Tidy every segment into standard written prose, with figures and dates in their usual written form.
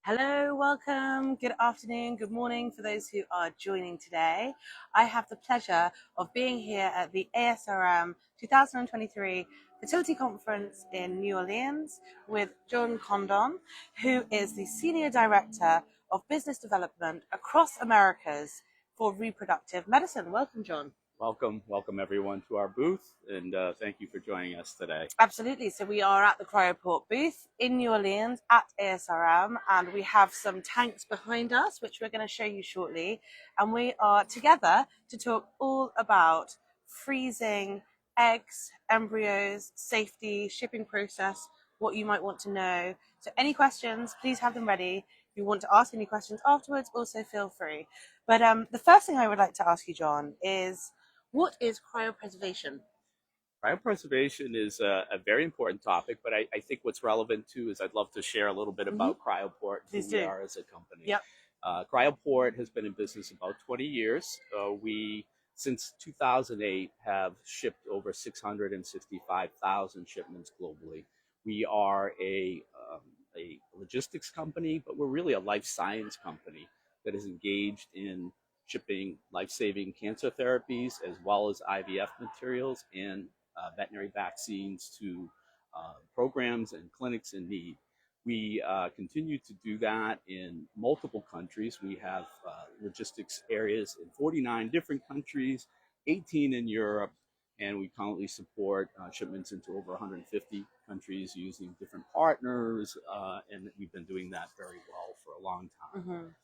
Hello, welcome, good afternoon, good morning for those who are joining today. I have the pleasure of being here at the ASRM 2023 Fertility Conference in New Orleans with John Condon, who is the Senior Director of Business Development across Americas for reproductive medicine. Welcome, John. Welcome everyone to our booth, and thank you for joining us today. Absolutely. So we are at the Cryoport booth in New Orleans at ASRM, and we have some tanks behind us, which we're going to show you shortly. And we are together to talk all about freezing eggs, embryos, safety, shipping process, what you might want to know. So any questions, please have them ready. If you want to ask any questions afterwards, also feel free. But the first thing I would like to ask you, John, is what is cryopreservation? Cryopreservation is a very important topic, but I think what's relevant too is I'd love to share a little bit about Cryoport and who we are as a company. Yep. Cryoport has been in business about 20 years. We, since 2008, have shipped over 665,000 shipments globally. We are a logistics company, but we're really a life science company that is engaged in shipping life-saving cancer therapies as well as IVF materials and veterinary vaccines to programs and clinics in need. We continue to do that in multiple countries. We have logistics areas in 49 different countries, 18 in Europe, and we currently support shipments into over 150 countries using different partners, and we've been doing that very well for a long time.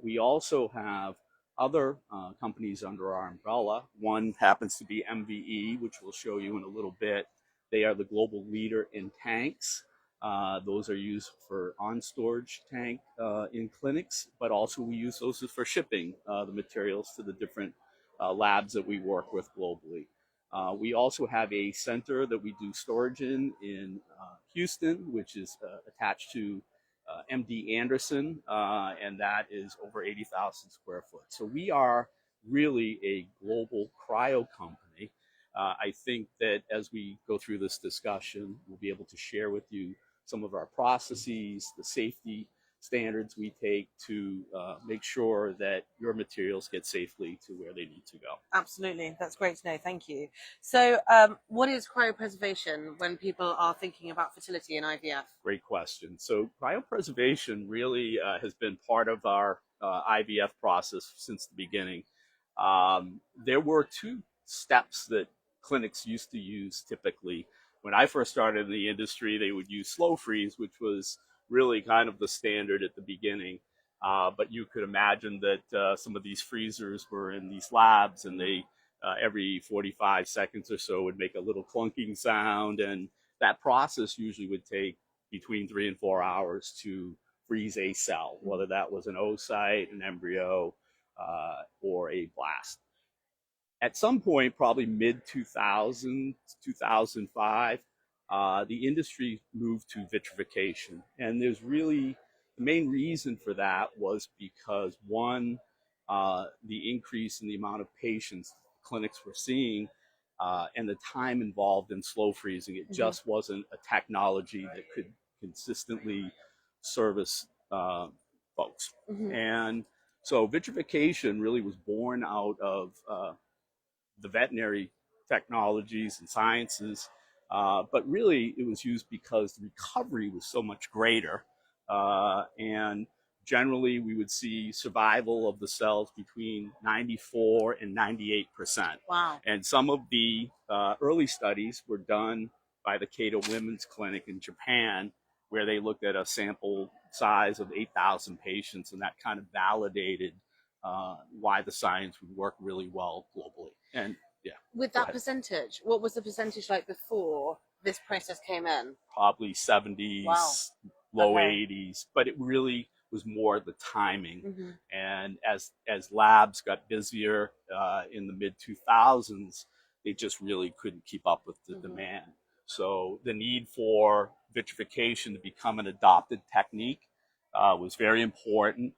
We also have other companies under our umbrella. One happens to be MVE, which we'll show you in a little bit. They are the global leader in tanks. Those are used for on-storage tank in clinics, but also we use those for shipping the materials to the different labs that we work with globally. We also have a center that we do storage in Houston, which is attached to MD Anderson, and that is over 80,000 square foot. So we are really a global cryo company. I think that as we go through this discussion, we'll be able to share with you some of our processes, the safety standards we take to make sure that your materials get safely to where they need to go. Absolutely. That's great to know. Thank you. So what is cryopreservation when people are thinking about fertility and IVF? Great question. So cryopreservation really has been part of our IVF process since the beginning. There were two steps that clinics used to use typically. When I first started in the industry, they would use slow freeze, which was really kind of the standard at the beginning. But you could imagine that some of these freezers were in these labs, and they every 45 seconds or so would make a little clunking sound, and that process usually would take between 3 and 4 hours to freeze a cell, whether that was an oocyte, an embryo, or a blast. At some point, probably mid-2000, 2005, the industry moved to vitrification. And there's really, the main reason for that was because one, the increase in the amount of patients clinics were seeing and the time involved in slow freezing. It just wasn't a technology that could consistently service folks. And so vitrification really was born out of the veterinary technologies and sciences, but really it was used because the recovery was so much greater, and generally we would see survival of the cells between 94 and 98%. Wow. And some of the early studies were done by the Cato Women's Clinic in Japan, where they looked at a sample size of 8,000 patients, and that kind of validated why the science would work really well globally. And yeah. With that percentage, what was the percentage like before this process came in? Probably 70s, wow. Low Okay. 80s, but it really was more the timing. And as labs got busier in the mid 2000s, they just really couldn't keep up with the demand. So the need for vitrification to become an adopted technique was very important.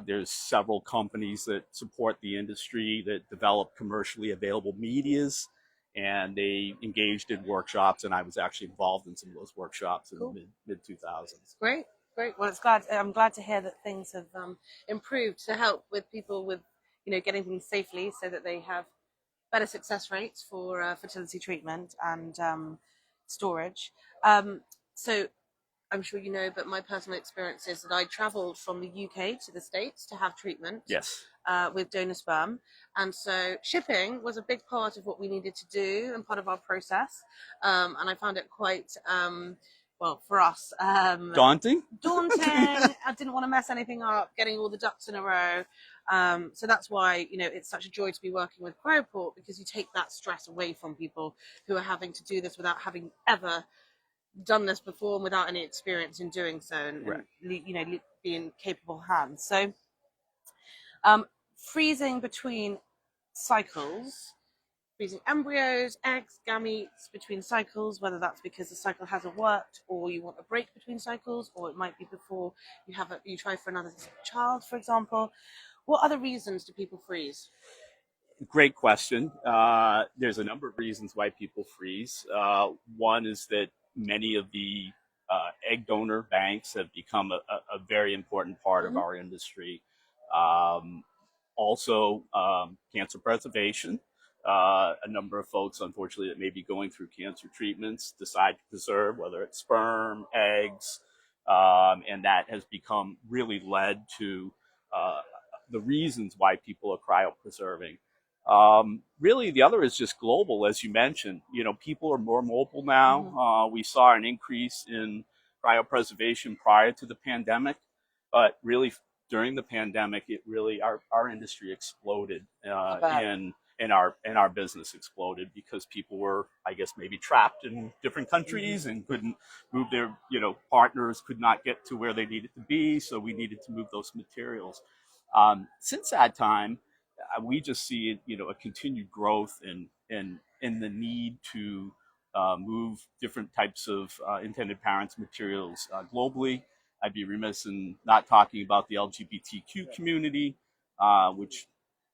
There's several companies that support the industry that develop commercially available medias, and they engaged in workshops, and I was actually involved in some of those workshops in the mid 2000s. Great. Great. Well, I'm glad to hear that things have improved to help with people with, getting things safely so that they have better success rates for fertility treatment and storage. So I'm sure you know, but my personal experience is that I travelled from the UK to the States to have treatment Yes. with donor sperm. And so shipping was a big part of what we needed to do and part of our process. And I found it quite, well, for us, Daunting? daunting. I didn't want to mess anything up, getting all the ducks in a row. So that's why, it's such a joy to be working with Cryoport, because you take that stress away from people who are having to do this without having ever done this before and without any experience in doing so, and Right. be in capable hands. So freezing between cycles, freezing embryos, eggs, gametes between cycles, whether that's because the cycle hasn't worked or you want a break between cycles, or it might be before you try for another child, for example. What other reasons do people freeze? Great question. There's a number of reasons why people freeze. One is that many of the egg donor banks have become a very important part of our industry. Um, Also, cancer preservation. A number of folks, unfortunately, that may be going through cancer treatments decide to preserve, whether it's sperm, eggs, and that has become really led to the reasons why people are cryopreserving. Really, the other is just global, as you mentioned. People are more mobile now. We saw an increase in cryopreservation prior to the pandemic, but really during the pandemic, it really our industry exploded, and our business exploded because people were, I guess, maybe trapped in different countries and couldn't move their partners could not get to where they needed to be, so we needed to move those materials. Since that time, we just see a continued growth in the need to move different types of intended parents materials globally. I'd be remiss in not talking about the LGBTQ community, which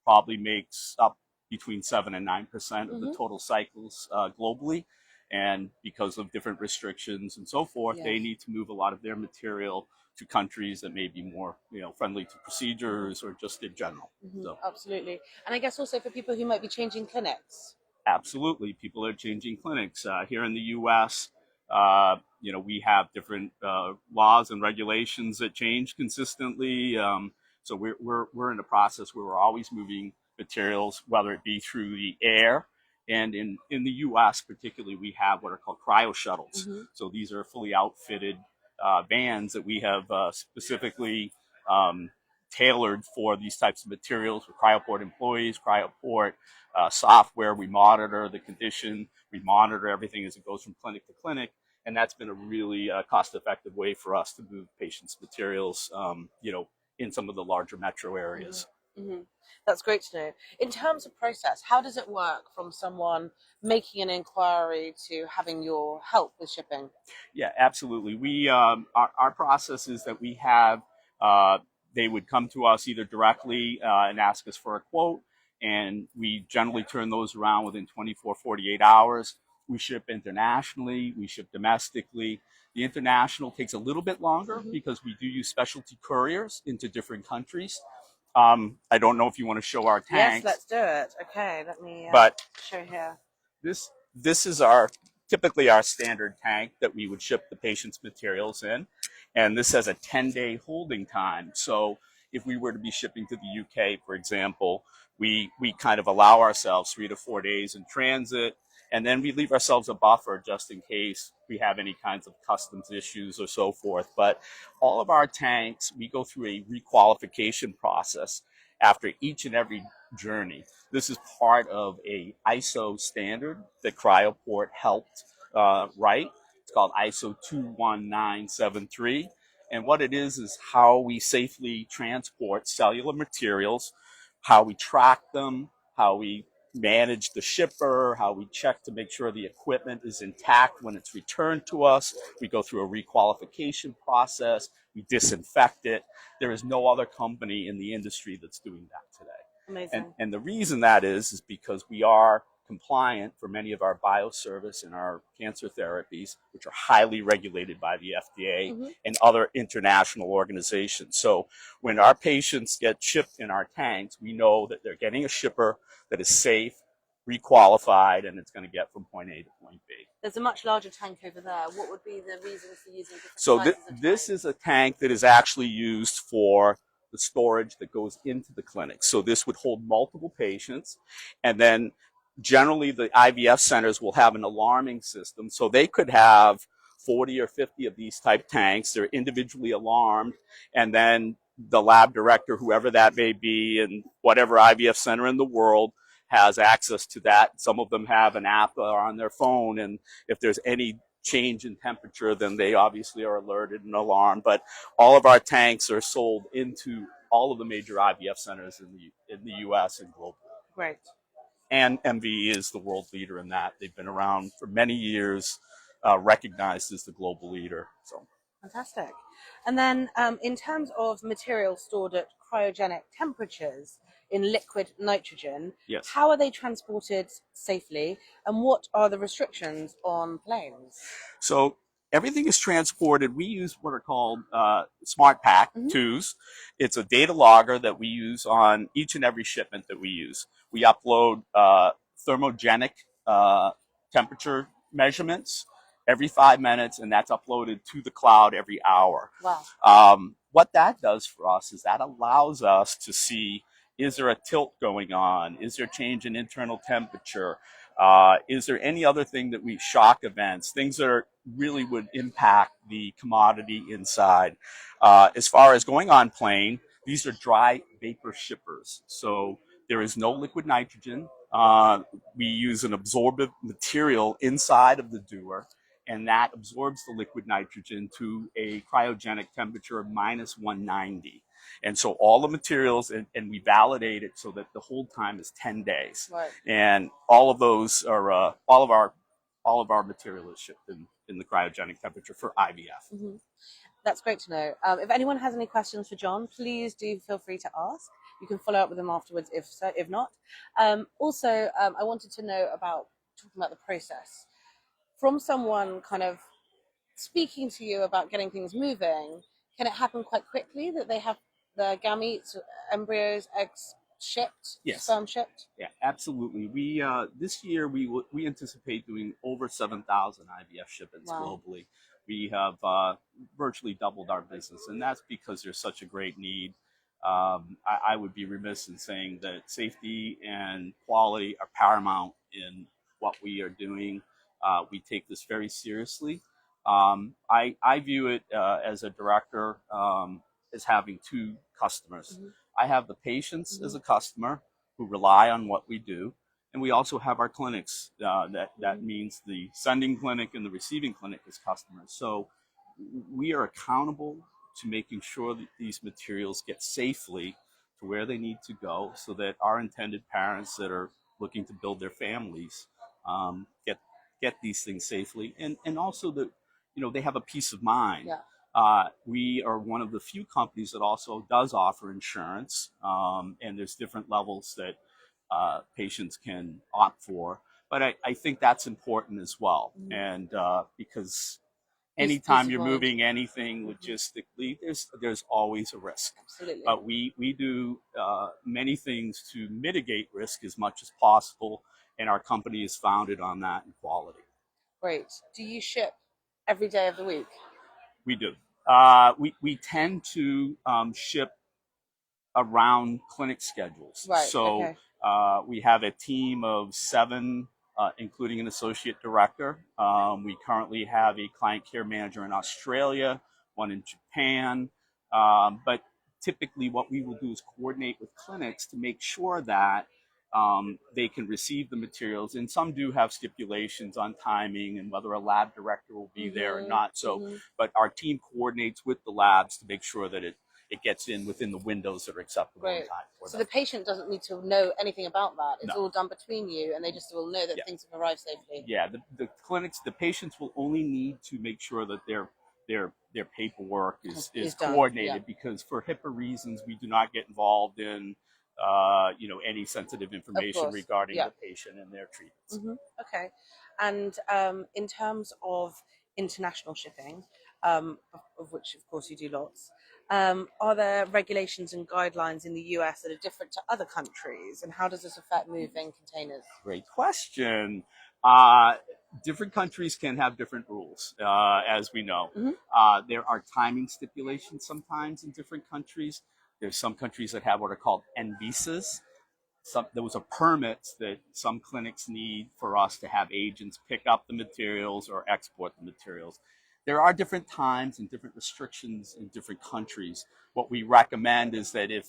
probably makes up between 7 and 9% of the total cycles globally. And because of different restrictions and so forth, they need to move a lot of their material to countries that may be more, friendly to procedures or just in general. So, Absolutely. And I guess also for people who might be changing clinics. absolutely, people are changing clinics here in the U.S. We have different laws and regulations that change consistently. So we're in a process where we're always moving materials, whether it be through the air. And in the U.S. particularly, we have what are called cryo shuttles. So these are fully outfitted vans that we have specifically tailored for these types of materials with Cryoport employees, Cryoport software. We monitor the condition, we monitor everything as it goes from clinic to clinic, and that's been a really cost-effective way for us to move patients' materials, in some of the larger metro areas. That's great to know. In terms of process, how does it work from someone making an inquiry to having your help with shipping? Yeah, absolutely. Our process is that we have they would come to us either directly and ask us for a quote, and we generally turn those around within 24, 48 hours. We ship internationally, we ship domestically. The international takes a little bit longer because we do use specialty couriers into different countries. I don't know if you want to show our tanks. Yes, let's do it. Okay, let me but show here. this is typically our standard tank that we would ship the patient's materials in, and this has a 10-day holding time. So if we were to be shipping to the UK, for example, we kind of allow ourselves 3 to 4 days in transit, and then we leave ourselves a buffer just in case we have any kinds of customs issues or so forth. But all of our tanks, we go through a requalification process after each and every journey. This is part of a ISO standard that Cryoport helped write. It's called ISO 21973. And what it is how we safely transport cellular materials, how we track them, how we manage the shipper, how we check to make sure the equipment is intact when it's returned to us. We go through a requalification process. We disinfect it. There is no other company in the industry that's doing that today. Amazing. And the reason that is because we are compliant for many of our bioservice and our cancer therapies, which are highly regulated by the FDA and other international organizations. So when our patients get shipped in our tanks, we know that they're getting a shipper that is safe, requalified, and it's going to get from point A to point B. There's a much larger tank over there. What would be the reasons for using different So sizes of this tanks? is a tank that is actually used for the storage that goes into the clinic. So this would hold multiple patients, and then generally the IVF centers will have an alarming system. So they could have 40 or 50 of these type tanks. They're individually alarmed, and then the lab director, whoever that may be, in whatever IVF center in the world, has access to that. Some of them have an app on their phone, and if there's any change in temperature, then they obviously are alerted and alarmed. But all of our tanks are sold into all of the major IVF centers in the U.S. and globally. Great. And MVE is the world leader in that. They've been around for many years, recognized as the global leader. So fantastic. And then in terms of materials stored at cryogenic temperatures in liquid nitrogen, yes. How are they transported safely, and what are the restrictions on planes? So everything is transported. We use what are called Smart Pack 2s. It's a data logger that we use on each and every shipment that we use. We upload thermogenic temperature measurements every 5 minutes, and that's uploaded to the cloud every hour. Wow. What that does for us is that allows us to see, is there a tilt going on? Is there change in internal temperature? Is there any other thing that shock events, things that really would impact the commodity inside? As far as going on plane, these are dry vapor shippers. So there is no liquid nitrogen. We use an absorbent material inside of the dewar, and that absorbs the liquid nitrogen to a cryogenic temperature of minus 190. And so all the materials, and we validate it so that the hold time is 10 days. Right. And all of those are, all of our material is shipped in the cryogenic temperature for IVF. That's great to know. If anyone has any questions for John, please do feel free to ask. You can follow up with him afterwards if not. Also, I wanted to know talking about the process. From someone kind of speaking to you about getting things moving, can it happen quite quickly that they have the gametes, embryos, eggs shipped, yes. Sperm shipped? Yeah, absolutely. We this year we anticipate doing over 7,000 IVF shipments globally. We have virtually doubled our business, and that's because there's such a great need. I would be remiss in saying that safety and quality are paramount in what we are doing. We take this very seriously. I view it as a director as having two customers. I have the patients as a customer who rely on what we do, and we also have our clinics. That means the sending clinic and the receiving clinic as customers. So we are accountable to making sure that these materials get safely to where they need to go, so that our intended parents that are looking to build their families get these things safely, and also that they have a peace of mind. Yeah. We are one of the few companies that also does offer insurance, and there's different levels that patients can opt for. But I think that's important as well, and because anytime you're moving anything logistically, there's always a risk. Absolutely. But we do many things to mitigate risk as much as possible, and our company is founded on that and quality. Great. Do you ship every day of the week? We do. We tend to ship around clinic schedules. Right. So okay. We have a team of 7, including an associate director. We currently have a client care manager in Australia, one in Japan. But typically what we will do is coordinate with clinics to make sure that they can receive the materials. And some do have stipulations on timing and whether a lab director will be there or not. So, but our team coordinates with the labs to make sure that it gets in within the windows that are acceptable in time for them. So them. the patient doesn't need to know anything about that. It's No. all done between you, and they just will know that things have arrived safely. Yeah, the clinics, the patients will only need to make sure that their paperwork is done, coordinated, because for HIPAA reasons, we do not get involved in any sensitive Of information course. regarding Yeah. the patient and their treatments. Okay. And in terms of international shipping, of which of course you do lots, are there regulations and guidelines in the US that are different to other countries? And how does this affect moving containers? Great question. Uh, Different countries can have different rules, as we know. There are timing stipulations sometimes in different countries. There's some countries that have what are called N visas. Those are permits that some clinics need for us to have agents pick up the materials or export the materials. There are different times and different restrictions in different countries. What we recommend is that if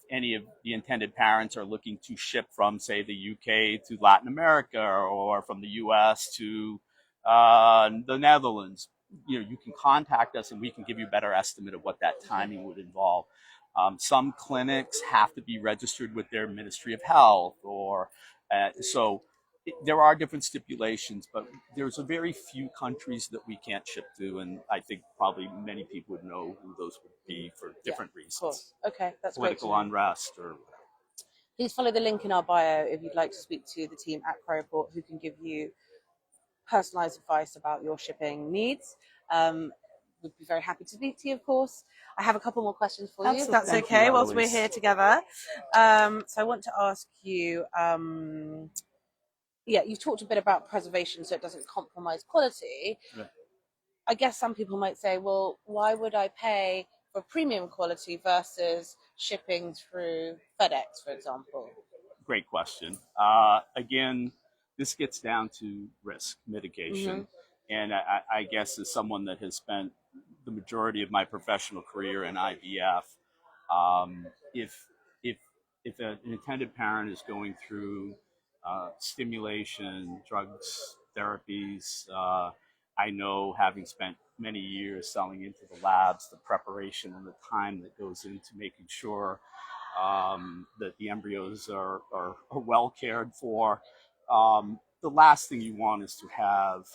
any of the intended parents are looking to ship from, say, the UK to Latin America or from the US to the Netherlands, you can contact us and we can give you a better estimate of what that timing would involve. Some clinics have to be registered with their Ministry of Health, or there are different stipulations, but there's a very few countries that we can't ship to, and I think probably many people would know who those would be for different reasons. Of course. Okay, that's Political great. unrest or whatever. Please follow the link in our bio if you'd like to speak to the team at Cryoport, who can give you personalized advice about your shipping needs. We'd be very happy to speak to you, of course. I have a couple more questions for you, if that's okay, whilst we're here together. So I want to ask you, you've talked a bit about preservation so it doesn't compromise quality. Yeah. I guess some people might say, well, why would I pay for premium quality versus shipping through FedEx, for example? Great question. Again, this gets down to risk mitigation. And I guess as someone that has spent the majority of my professional career in IVF, if if an intended parent is going through stimulation, drugs, therapies, I know, having spent many years selling into the labs, the preparation and the time that goes into making sure that the embryos are well cared for. The last thing you want is to have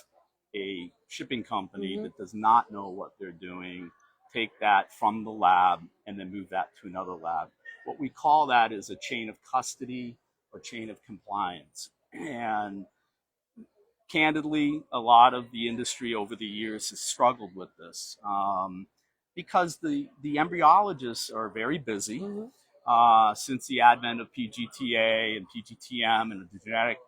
a shipping company that does not know what they're doing take that from the lab and then move that to another lab. What we call that is a chain of custody or chain of compliance. And candidly, a lot of the industry over the years has struggled with this because the embryologists are very busy. Since the advent of PGTA and PGTM and the genetic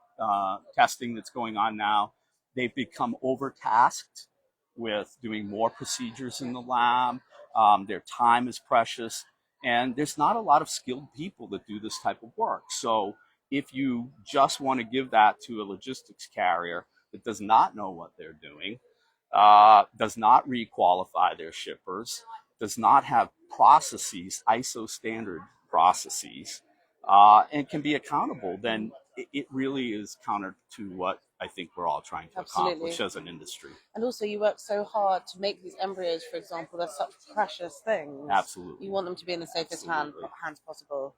testing that's going on now, they've become overtasked with doing more procedures in the lab. Their time is precious, and there's not a lot of skilled people that do this type of work. So if you just want to give that to a logistics carrier that does not know what they're doing, does not requalify their shippers, does not have processes, ISO standard processes, and can be accountable, then it really is counter to what I think we're all trying to accomplish as an industry. And also, you work so hard to make these embryos, for example, they're such precious things. Absolutely. You want them to be in the safest hands possible.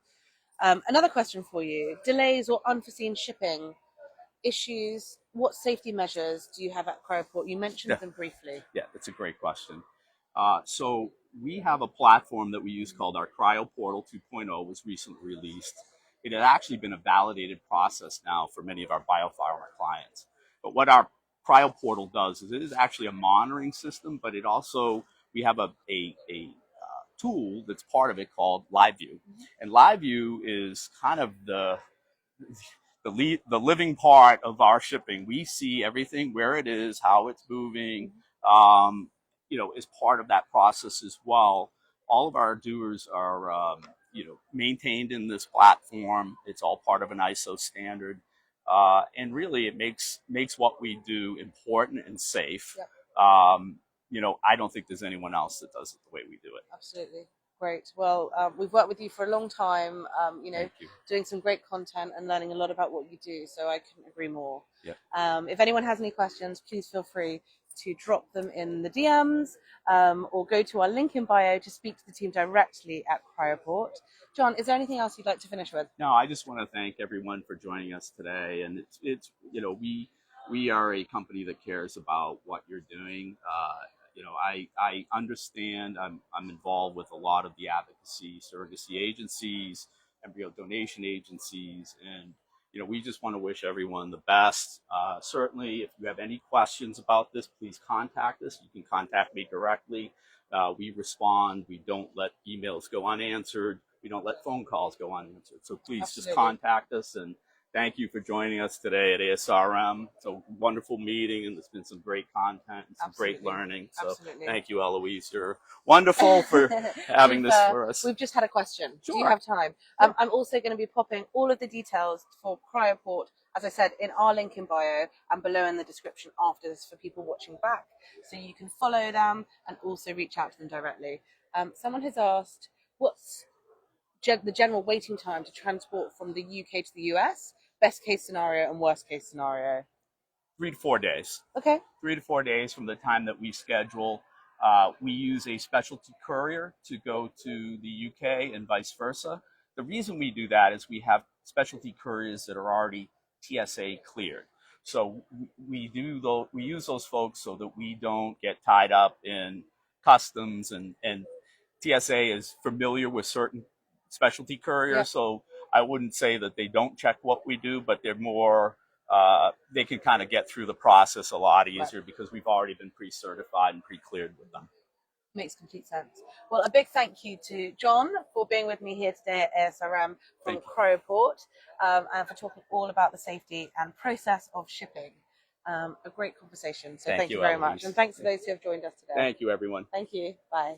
Another question for you: delays or unforeseen shipping issues, what safety measures do you have at Cryoport? You mentioned them briefly. Yeah, that's a great question. So we have a platform that we use called our Cryoportal 2.0, was recently released. It had actually been a validated process now for many of our biopharma clients. But what our Cryoportal does is it is actually a monitoring system, but it also, we have a tool that's part of it called LiveView. And LiveView is kind of the living part of our shipping. We see everything, where it is, how it's moving, as part of that process as well. All of our doers are, maintained in this platform. It's all part of an ISO standard. And really it makes what we do important and safe. Yep. I don't think there's anyone else that does it the way we do it. Absolutely. Great. Well, we've worked with you for a long time, Thank you. doing some great content and learning a lot about what you do. So I couldn't agree more. Yep. If anyone has any questions, please feel free to drop them in the DMs or go to our link in bio to speak to the team directly at Cryoport. John, is there anything else you'd like to finish with? No, I just want to thank everyone for joining us today. And it's we are a company that cares about what you're doing. I understand. I'm involved with a lot of the advocacy, surrogacy agencies, embryo donation agencies, and we just want to wish everyone the best. Certainly, if you have any questions about this, please contact us. You can contact me directly. We respond. We don't let emails go unanswered. We don't let phone calls go unanswered. So please Absolutely. just contact us. And thank you for joining us today at ASRM. It's a wonderful meeting, and there's been some great content and some Absolutely. great learning. So Absolutely. thank you, Eloise. You're wonderful for having this for us. We've just had a question. Sure. Do you have time? Sure. I'm also going to be popping all of the details for Cryoport, as I said, in our link in bio and below in the description after this for people watching back. So you can follow them and also reach out to them directly. Someone has asked, what's the general waiting time to transport from the UK to the US? Best case scenario and worst case scenario? 3 to 4 days. Okay. 3 to 4 days from the time that we schedule. We use a specialty courier to go to the UK and vice versa. The reason we do that is we have specialty couriers that are already TSA cleared. So we use those folks so that we don't get tied up in customs, and TSA is familiar with certain specialty couriers. Yep. So I wouldn't say that they don't check what we do, but they're more, they can kind of get through the process a lot easier, right, because we've already been pre-certified and pre-cleared with them. Makes complete sense. Well, a big thank you to John for being with me here today at ASRM from Cryoport, and for talking all about the safety and process of shipping. A great conversation. So thank you very much. And thanks to those who have joined us today. Thank you, everyone. Thank you. Bye.